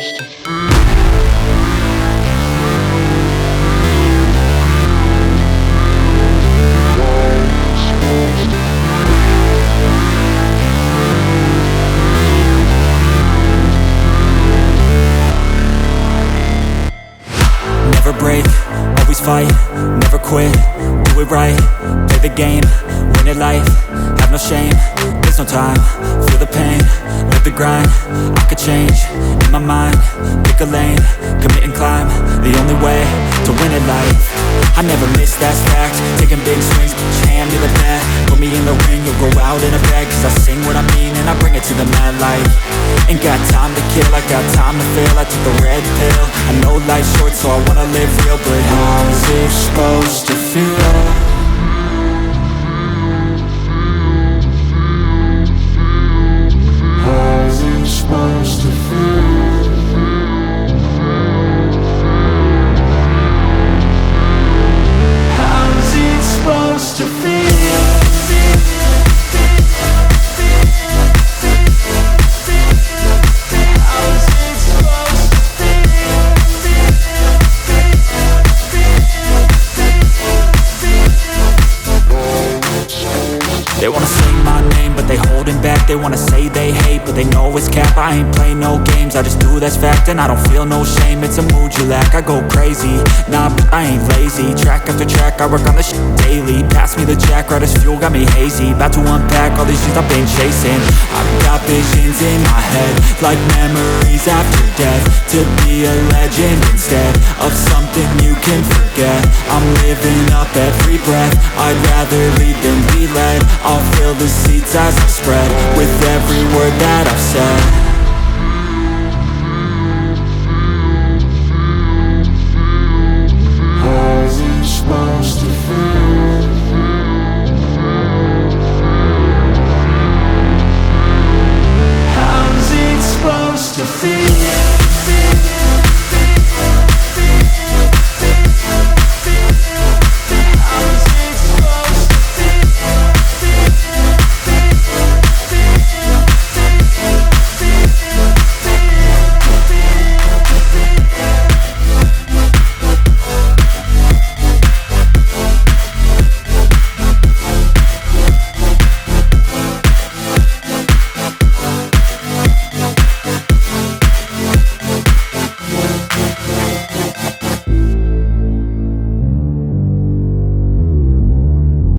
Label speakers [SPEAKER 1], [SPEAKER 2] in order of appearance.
[SPEAKER 1] Never break, always fight, never quit, do it right, play the game, win it life, have no shame, there's no time, feel the pain, live the grind, I could change, in my mind, pick a lane, commit and climb, the only way to win it life. I never miss, that's fact, taking big swings, hand me the bat, put me in the ring, you'll go out in a bag, cause I sing what I mean and I bring it to the mad light. Ain't got time to kill, I got time to feel, I took the red pill, I know life's short so I wanna live real, but how's it supposed to feel? How's it supposed to feel? How's it supposed to feel? They wanna say my name, but they holding back. They wanna say they hate, but they know it's cap. I ain't play no games, I just do that's fact. And I don't feel no shame, it's a mood you lack. I go crazy, nah, but I ain't lazy. Track after track, I work on this shit daily. Pass me the jack, right as fuel, got me hazy. About to unpack all these things I've been chasing. I've got visions in my head, like memories after death. To be a legend instead of something you can forget. I'm living up every breath, I'd rather lead than be led. I'll fill the seats as I spread with every word that I've said.